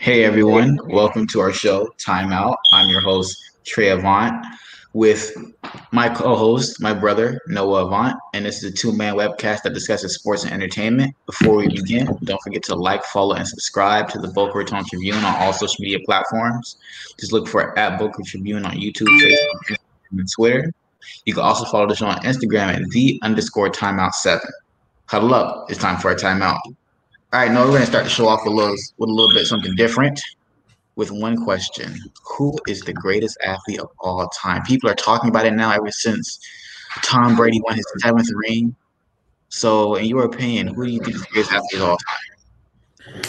Hey everyone, welcome to our show, Timeout. I'm your host, Trey Avant, with my co-host, my brother, Noah Avant, and this is a two-man webcast that discusses sports and entertainment. Before we begin, don't forget to like, follow, and subscribe to the Boca Raton Tribune on all social media platforms. Just look for at Boca Tribune on YouTube, Facebook, Instagram, and Twitter. You can also follow the show on Instagram at the_timeout7. Huddle up, it's time for a timeout. All right, no, we're gonna start the show off with a little bit something different. With one question: who is the greatest athlete of all time? People are talking about it now ever since Tom Brady won his seventh ring. So, in your opinion, who do you think is the greatest athlete of all time?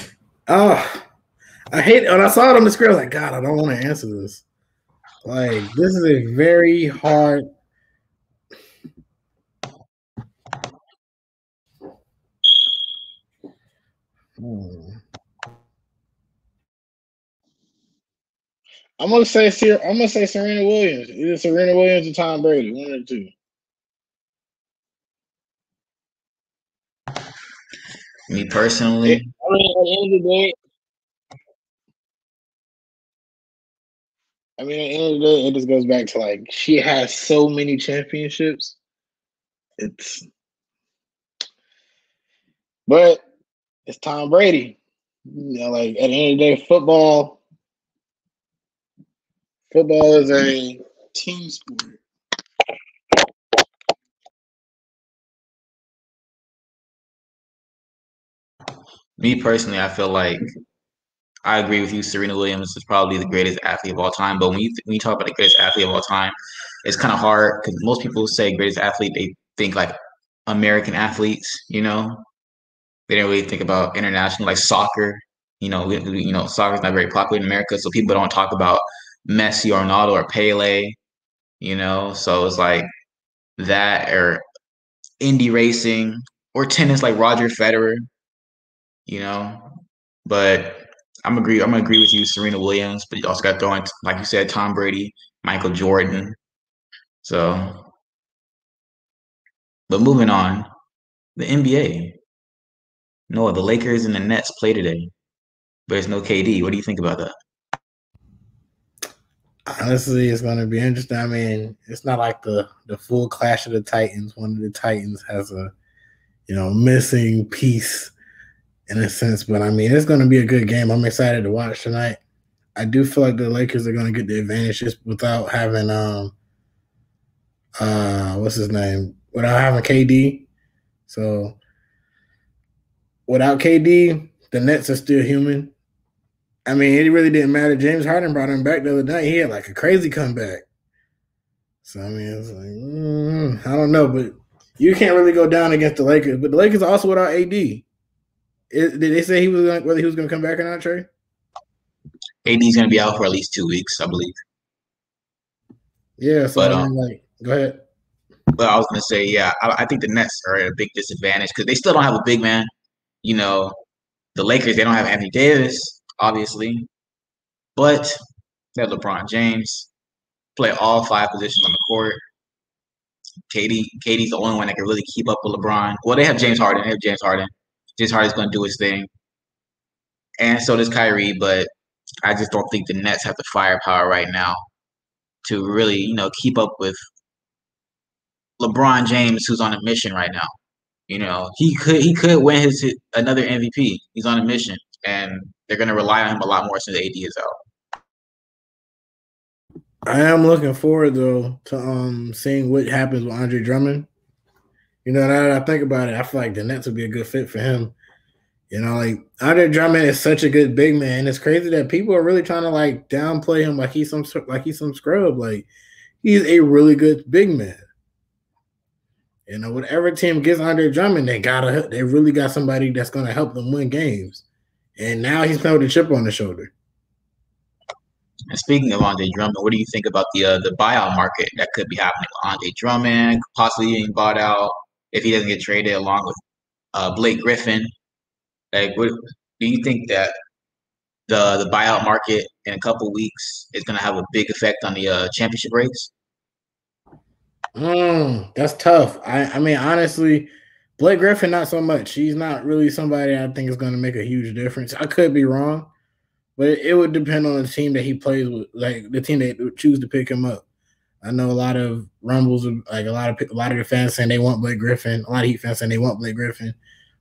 Oh, I hate it. When I saw it on the screen, I was like, God, I don't want to answer this. Like, this is a very hard. I'm gonna say Serena Williams. Either Serena Williams or Tom Brady, one of the two. Me personally, at the end of the day, it just goes back to like she has so many championships. But it's Tom Brady. Like at the end of the day, football is a team sport. me personally, I feel like I agree with you. Serena Williams is probably the greatest athlete of all time. But when you talk about the greatest athlete of all time, it's kind of hard because most people say greatest athlete, they think like American athletes. They didn't really think about international, like soccer. Soccer is not very popular in America, so people don't talk about Messi or Ronaldo or Pele. So it's like that or indie racing or tennis, like Roger Federer. You know, but I'm gonna agree with you, Serena Williams, but you also got to throw in, like you said, Tom Brady, Michael Jordan. So, but moving on, the NBA. No, the Lakers and the Nets play today, but there's no KD. What do you think about that? Honestly, it's going to be interesting. I mean, it's not like the full clash of the Titans. One of the Titans has a missing piece in a sense, but I mean, it's going to be a good game. I'm excited to watch tonight. I do feel like the Lakers are going to get the advantage just without having what's his name? Without having KD. So without KD, the Nets are still human. I mean, it really didn't matter. James Harden brought him back the other night. He had like a crazy comeback. So I mean, it's like I don't know, but you can't really go down against the Lakers. But the Lakers are also without AD. Did they say whether he was going to come back or not, Trey? AD's going to be out for at least 2 weeks, I believe. Yeah, so but, I mean, like, go ahead. But I was going to say, yeah, I think the Nets are at a big disadvantage because they still don't have a big man. The Lakers, they don't have Anthony Davis, obviously, but they have LeBron James, play all 5 positions on the court. KD's the only one that can really keep up with LeBron. Well, they have James Harden. James Harden's going to do his thing. And so does Kyrie, but I just don't think the Nets have the firepower right now to really, keep up with LeBron James, who's on a mission right now. He could win his another MVP. He's on a mission, and they're going to rely on him a lot more since AD is out. I am looking forward though to seeing what happens with Andre Drummond. Now that I think about it, I feel like the Nets would be a good fit for him. Like Andre Drummond is such a good big man. It's crazy that people are really trying to like downplay him like he's some scrub. Like he's a really good big man. Whatever team gets Andre Drummond, they really got somebody that's going to help them win games. And now he's playing with a chip on the shoulder. And speaking of Andre Drummond, what do you think about the buyout market that could be happening with Andre Drummond, possibly getting bought out if he doesn't get traded, along with Blake Griffin? Like, what do you think that the buyout market in a couple weeks is going to have a big effect on the championship race? That's tough. I mean, honestly, Blake Griffin, not so much. He's not really somebody I think is going to make a huge difference. I could be wrong, But it would depend on the team that he plays with, like the team that would choose to pick him up. I know a lot of rumbles, like a lot of the fans saying they want Blake Griffin. A lot of Heat fans saying they want Blake Griffin,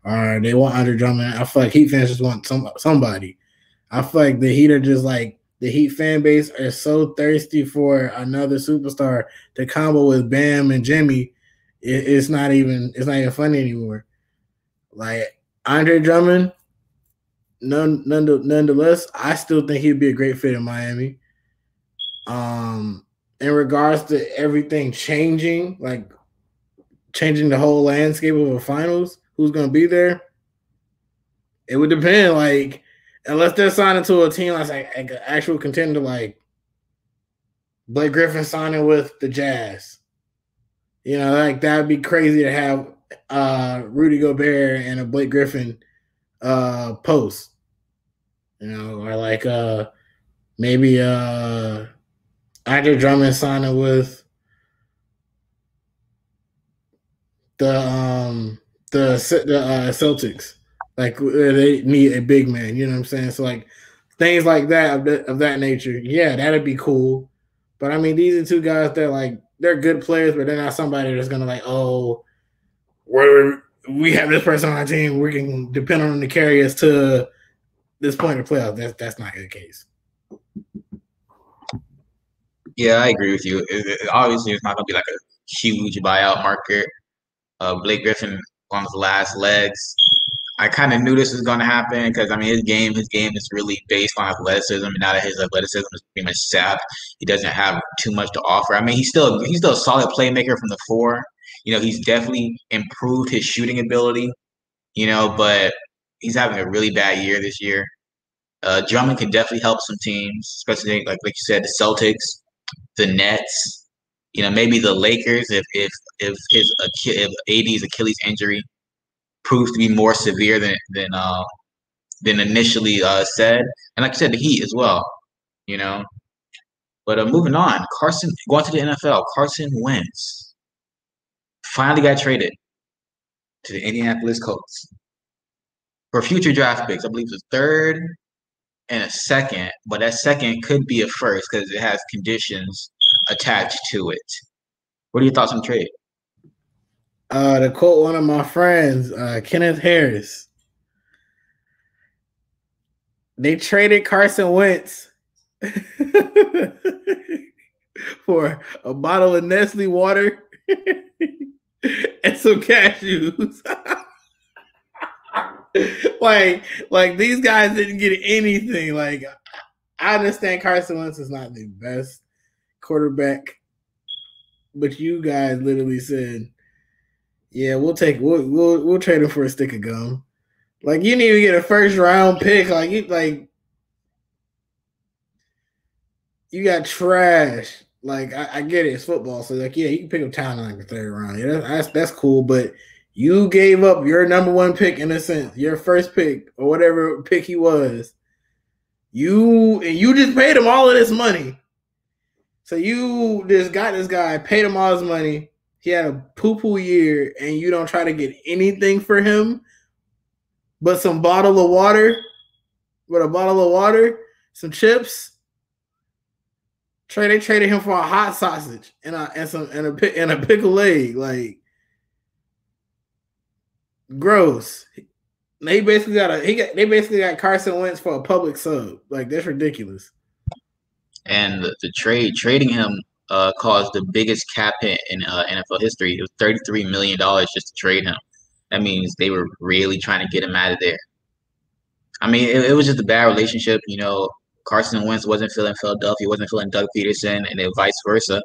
or they want Andre Drummond. I feel like Heat fans just want somebody. I feel like the Heat are just like the Heat fan base are so thirsty for another superstar to combo with Bam and Jimmy. It's not even funny anymore. Like Andre Drummond, nonetheless, I still think he'd be a great fit in Miami. In regards to everything changing, like changing the whole landscape of the finals, who's going to be there? It would depend. Like, unless they're signing to a team that's like an actual contender, like Blake Griffin signing with the Jazz. You know, like that'd be crazy to have Rudy Gobert and a Blake Griffin post. You know, or like maybe Andre Drummond signing with the Celtics. Like they need a big man, you know what I'm saying? So like things like that of that nature, yeah, that'd be cool. But I mean, these are two guys that like they're good players, but they're not somebody that's gonna like, oh, we have this person on our team, we can depend on them to carry us to this point of playoffs. That's not the case. Yeah, I agree with you. Obviously, it's not gonna be like a huge buyout market. Blake Griffin on his last legs. I kind of knew this was going to happen because I mean his game is really based on athleticism, and now that his athleticism is pretty much sapped, he doesn't have too much to offer. I mean he's still a solid playmaker from the four. You know, he's definitely improved his shooting ability. You know, but he's having a really bad year this year. Drummond can definitely help some teams, especially like you said, the Celtics, the Nets. You know, maybe the Lakers if AD's Achilles injury proves to be more severe than initially said, and like you said, the Heat as well. You know, but moving on, Carson going to the NFL. Carson Wentz finally got traded to the Indianapolis Colts for future draft picks. I believe it's a third and a second, but that second could be a first because it has conditions attached to it. What are your thoughts on the trade? To quote one of my friends, Kenneth Harris, they traded Carson Wentz for a bottle of Nestle water and some cashews. like these guys didn't get anything. Like I understand Carson Wentz is not the best quarterback, but you guys literally said, "Yeah, we'll trade him for a stick of gum." Like you didn't even get a first round pick. You got trash. Like I get it, it's football, so like yeah, you can pick up talent in like the third round. Yeah, that's cool, but you gave up your number one pick in a sense, your first pick or whatever pick he was. You just paid him all of this money. So you just got this guy, paid him all his money. He had a poo-poo year, and you don't try to get anything for him but some bottle of water, some chips. They traded him for a hot sausage and a pickle leg. Like gross. They basically got Carson Wentz for a public sub. Like that's ridiculous. And the trading him caused the biggest cap hit in NFL history. It was $33 million just to trade him. That means they were really trying to get him out of there. I mean, it was just a bad relationship. You know, Carson Wentz wasn't feeling Philadelphia, wasn't feeling Doug Peterson, and then vice versa.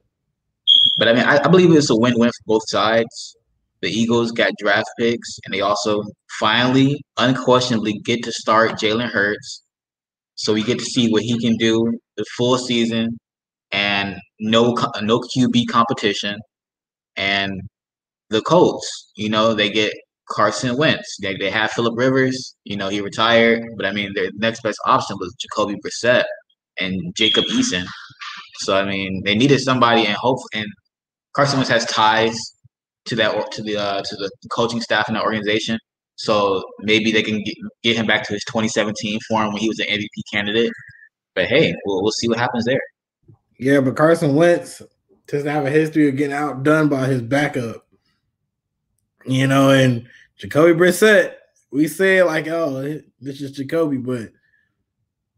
But I mean, I believe it's a win-win for both sides. The Eagles got draft picks, and they also finally, unquestionably, get to start Jalen Hurts. So we get to see what he can do the full season, and no QB competition. And the Colts, you know, they get Carson Wentz. They have Phillip Rivers. You know, he retired, but I mean, their next best option was Jacoby Brissett and Jacob Eason. So I mean, they needed somebody, and Carson Wentz has ties to the coaching staff and the organization. So maybe they can get him back to his 2017 form when he was an MVP candidate. But hey, we'll see what happens there. Yeah, but Carson Wentz doesn't have a history of getting outdone by his backup. And Jacoby Brissett, we say like, oh, this is Jacoby, but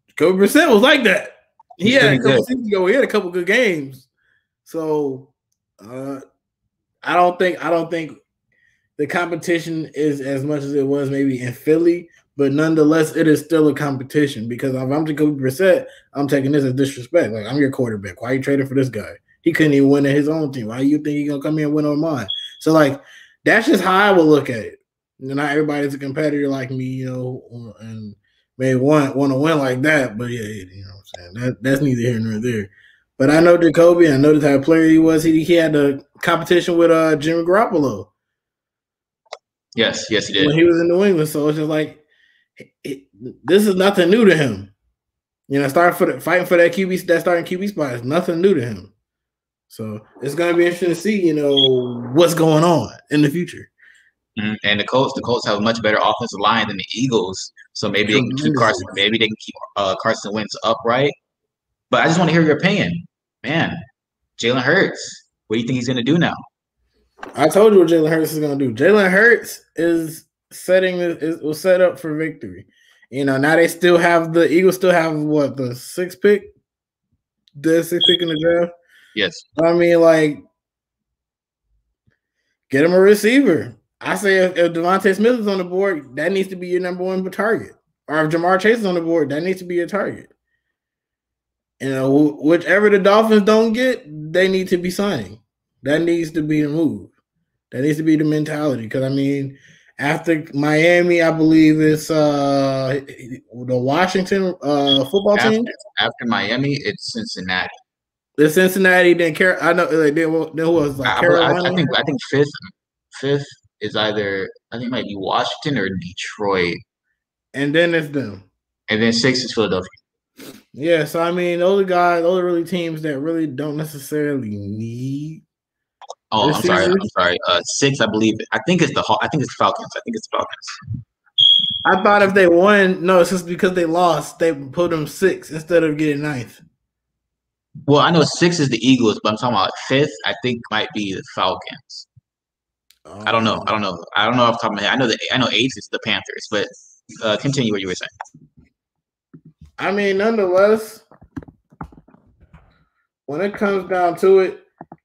Jacoby Brissett was like that. He had a couple seasons ago. He had a couple good games. So I don't think the competition is as much as it was maybe in Philly, but nonetheless, it is still a competition because if I'm Jacoby Brissett, I'm taking this as disrespect. Like, I'm your quarterback. Why are you trading for this guy? He couldn't even win in his own team. Why do you think he's going to come here and win on mine? So, like, that's just how I would look at it. Not everybody's a competitor like me, and may want to win like that. But, yeah, you know what I'm saying? That's neither here nor there. But I know Jacoby. I know the type of player he was. He had the competition with Jimmy Garoppolo. Yes, he did. When he was in New England. So it's just like, this is nothing new to him. Fighting for that starting QB spot is nothing new to him. So it's going to be interesting to see, what's going on in the future. Mm-hmm. And the Colts have a much better offensive line than the Eagles. So maybe they can keep Carson. Maybe they can keep Carson Wentz upright. But I just want to hear your opinion, man. Jalen Hurts. What do you think he's going to do now? I told you what Jalen Hurts is going to do. Jalen Hurts is was set up for victory. Now they still have the Eagles still have the sixth pick? The sixth pick in the draft? Yes. I mean, like, get him a receiver. I say if Devontae Smith is on the board, that needs to be your number one target. Or if Jamar Chase is on the board, that needs to be your target. Whichever the Dolphins don't get, they need to be signing. That needs to be the move. That needs to be the mentality. Because, I mean, after Miami, I believe it's the Washington football team. After Miami, it's Cincinnati. The Cincinnati, then I know there was like Carolina. I think fifth is either I think it might be Washington or Detroit. And then it's them. And then 6 is Philadelphia. Yeah, so I mean, those are really teams that really don't necessarily need. Oh, receivers. I'm sorry. 6, I believe. I think it's Falcons. I thought if they won, no, it's just because they lost, they put them 6 instead of getting 9th. Well, I know 6 is the Eagles, but I'm talking about 5th. I think might be the Falcons. I don't know. I don't know off the top of my head. I know 8th is the Panthers, but continue what you were saying. I mean, nonetheless, when it comes down to it,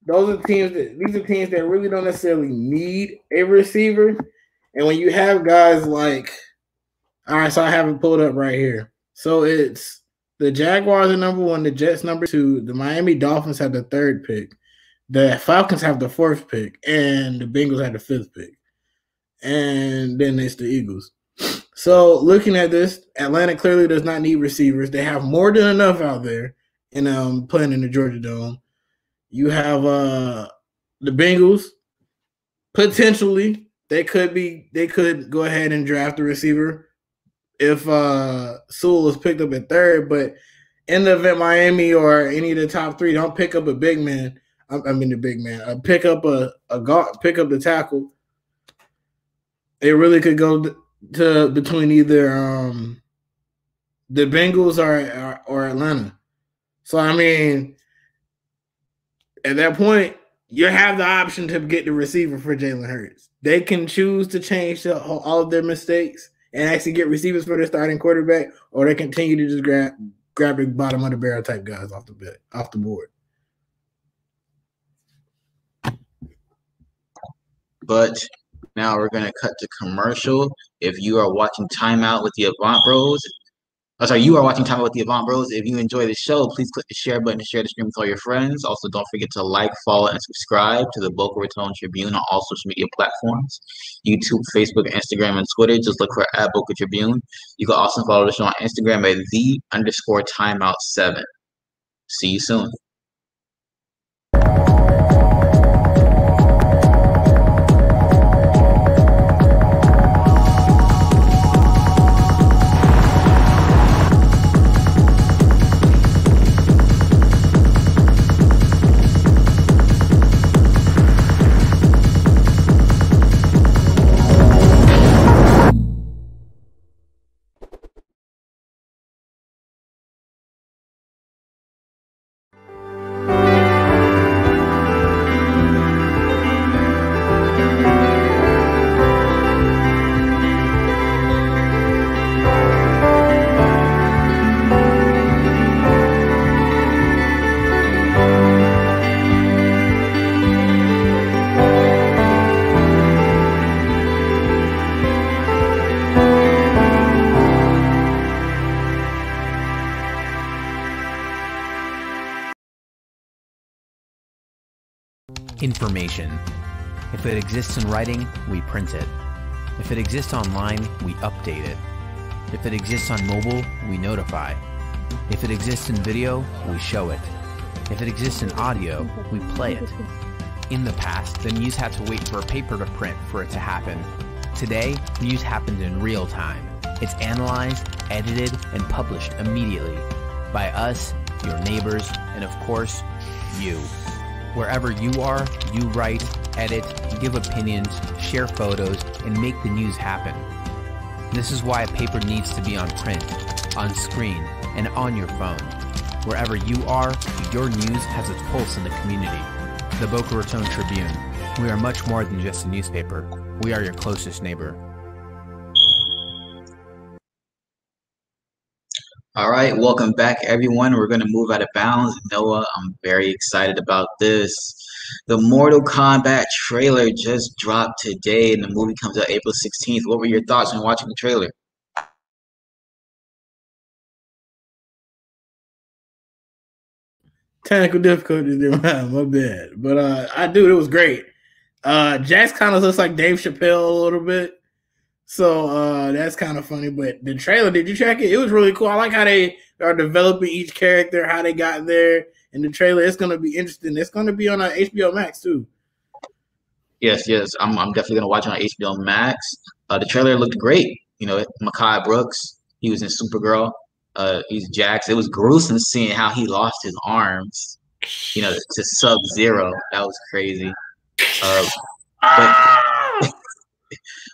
these are teams that really don't necessarily need a receiver. And when you have guys like, all right, so I have it pulled up right here. So it's the Jaguars are number 1, the Jets number 2, the Miami Dolphins have the 3rd pick, the Falcons have the 4th pick, and the Bengals have the 5th pick. And then it's the Eagles. So looking at this, Atlanta clearly does not need receivers. They have more than enough out there and playing in the Georgia Dome. You have the Bengals. Potentially, they could go ahead and draft a receiver if Sewell is picked up at 3rd. But in the event Miami or any of the top 3 don't pick up a big man, pick up pick up the tackle, it really could go to between either the Bengals or Atlanta. So I mean, at that point, you have the option to get the receiver for Jalen Hurts. They can choose to change all of their mistakes and actually get receivers for their starting quarterback, or they continue to just grab the bottom of the barrel type guys off the board. But now we're going to cut to commercial. If you are watching Timeout with the Avant Bros, you are watching Timeout with the Avant Bros. If you enjoy the show, please click the share button to share the stream with all your friends. Also, don't forget to like, follow, and subscribe to the Boca Raton Tribune on all social media platforms, YouTube, Facebook, Instagram, and Twitter. Just look for @Boca Tribune. You can also follow the show on Instagram at @the_timeout7. See you soon. Information. If it exists in writing, we print it. If it exists online, we update it. If it exists on mobile, we notify. If it exists in video, we show it. If it exists in audio, we play it. In the past, the news had to wait for a paper to print for it to happen. Today, news happens in real time. It's analyzed, edited, and published immediately by us, your neighbors, and of course, you. Wherever you are, you write, edit, give opinions, share photos, and make the news happen. This is why a paper needs to be on print, on screen, and on your phone. Wherever you are, your news has its pulse in the community. The Boca Raton Tribune. We are much more than just a newspaper. We are your closest neighbor. All right, welcome back, everyone. We're going to move out of bounds. Noah, I'm very excited about this. The Mortal Kombat trailer just dropped today, and the movie comes out April 16th. What were your thoughts on watching the trailer? Technical difficulties there, my bad. But it was great. Jax kind of looks like Dave Chappelle a little bit. So that's kind of funny. But the trailer, did you check it? It was really cool. I like how they are developing each character, how they got there in the trailer. It's going to be interesting. It's going to be on HBO Max too. Yes. I'm definitely going to watch it on HBO Max. The trailer looked great. You know, Mekhi Brooks, he was in Supergirl. He's Jax. It was gruesome seeing how he lost his arms, you know, to Sub-Zero. That was crazy.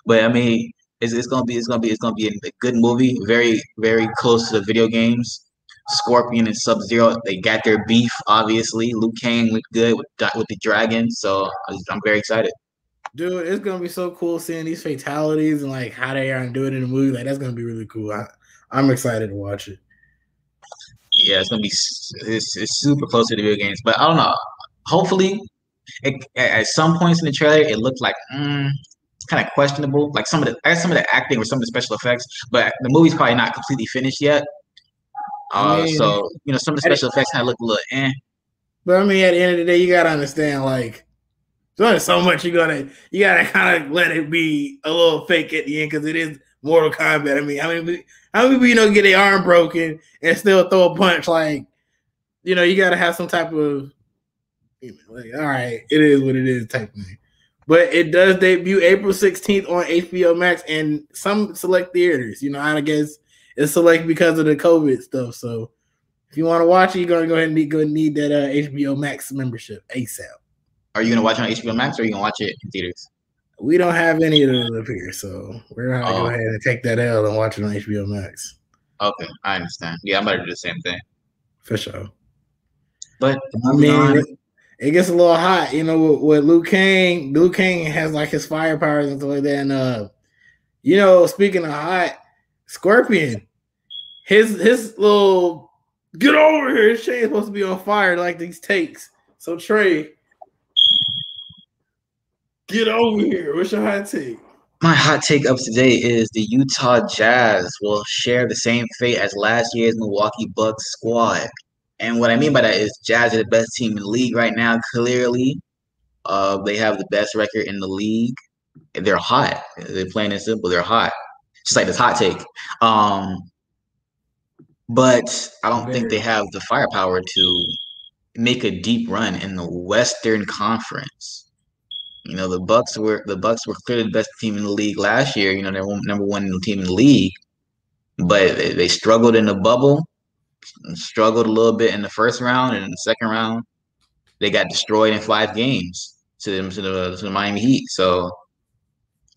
But I mean, it's gonna be a good movie. Very, very close to the video games. Scorpion and Sub-Zero, they got their beef. Obviously, Liu Kang looked good with the dragon, so I'm very excited. Dude, it's gonna be so cool seeing these fatalities and like how they are gonna do it in the movie. Like that's gonna be really cool. I'm excited to watch it. Yeah, it's super close to the video games, but I don't know. Hopefully, at some points in the trailer, it looked like kind of questionable. Like some of the acting or some of the special effects, but the movie's probably not completely finished yet. So you know, some of the special effects kind of look a little eh. But I mean, at the end of the day, you gotta understand like there's only so much you gotta kind of let it be a little fake at the end because it is Mortal Kombat. I mean, how many people get their arm broken and still throw a punch? Like, you know, you gotta have some type of like, all right, it is what it is type thing. But it does debut April 16th on HBO Max and some select theaters. You know, I guess it's select because of the COVID stuff. So if you want to watch it, you're gonna go ahead and need that HBO Max membership ASAP. Are you gonna watch it on HBO Max or are you gonna watch it in theaters? We don't have any of those up here, so we're gonna go ahead and take that L and watch it on HBO Max. Okay, I understand. Yeah, I'm about to do the same thing. For sure. But I mean, it gets a little hot, you know, with Liu Kang. Liu Kang has like his fire powers and stuff like that. And you know, speaking of hot, Scorpion, his little get over here. His chain's supposed to be on fire like these takes. So Trey, get over here. What's your hot take? My hot take of today is the Utah Jazz will share the same fate as last year's Milwaukee Bucks squad. And what I mean by that is Jazz are the best team in the league right now, clearly. They have the best record in the league. They're hot. They're plain and simple. They're hot. Just like this hot take. But I don't think they have the firepower to make a deep run in the Western Conference. You know, the Bucks were clearly the best team in the league last year. You know, they're number one team in the league, but they struggled in the bubble, struggled a little bit in the first round, and in the second round, they got destroyed in 5 games to the Miami Heat. So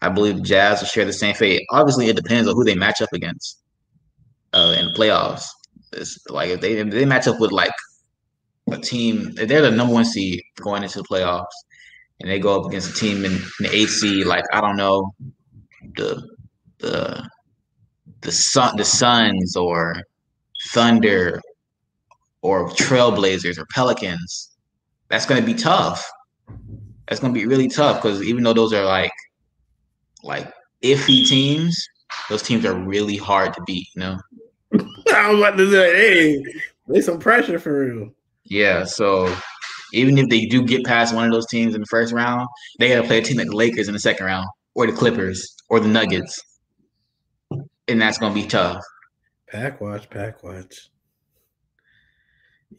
I believe the Jazz will share the same fate. Obviously, it depends on who they match up against in the playoffs. It's like if they match up with like a team, if they're the number 1 seed going into the playoffs, and they go up against a team in the 8th seed, like I don't know, the Suns or Thunder or Trailblazers or Pelicans, that's going to be tough. That's going to be really tough because even though those are like iffy teams, those teams are really hard to beat. You know. I was about to say, hey, there's some pressure for real. Yeah. So Even if they do get past one of those teams in the first round, they got to play a team like the Lakers in the second round, or the Clippers, or the Nuggets, and that's going to be tough. Pack watch.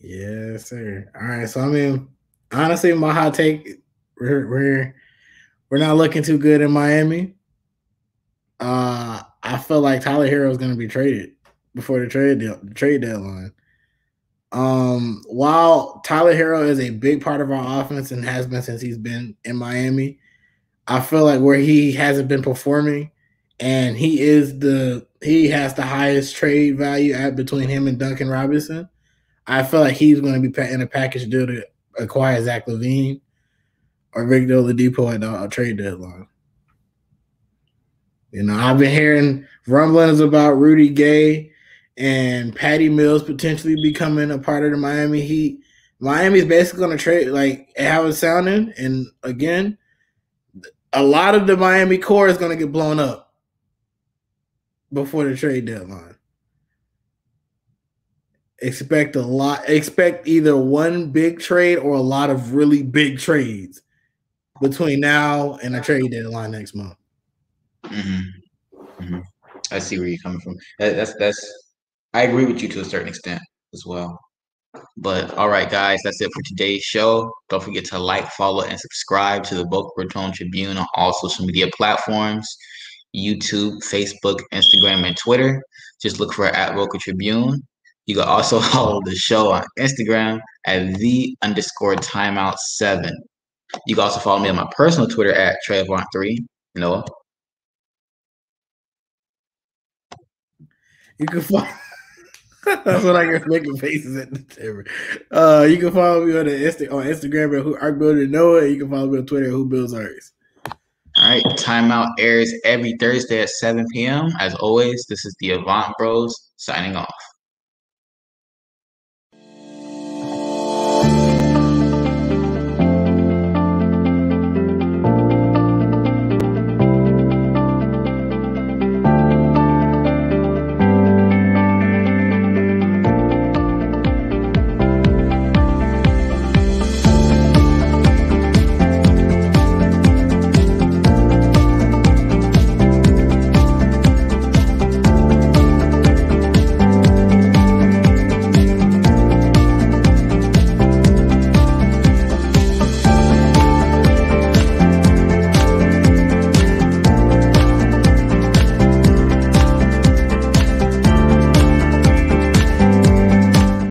Yes, sir. All right, so I mean, honestly, my hot take, we're not looking too good in Miami. I feel like Tyler Hero is going to be traded before the trade deadline. While Tyler Hero is a big part of our offense and has been since he's been in Miami, I feel like where he hasn't been performing, and he has the highest trade value at between him and Duncan Robinson. I feel like he's going to be in a package deal to acquire Zach LaVine or Victor Oladipo at the trade deadline. You know, I've been hearing rumblings about Rudy Gay and Patty Mills potentially becoming a part of the Miami Heat. Miami's basically going to trade like how it's sounding. And again, a lot of the Miami core is going to get blown up before the trade deadline. Expect either one big trade or a lot of really big trades between now and the trade deadline next month. Mm-hmm. Mm-hmm. I see where you're coming from. That's I agree with you to a certain extent as well. But all right, guys, that's it for today's show. Don't forget to like, follow, and subscribe to the Boca Raton Tribune on all social media platforms: YouTube, Facebook, Instagram, and Twitter. Just look for @Boca Tribune. You can also follow the show on Instagram at @the_timeout7. You can also follow me on my personal Twitter at TreyAvant3. Noah. You can follow. That's what I get making faces at the camera. You can follow me on Instagram at @ArcBuilderNoah. You can follow me on Twitter at WhoBuildsArcs. All right, Timeout airs every Thursday at 7 p.m. As always, this is the Avant Bros signing off.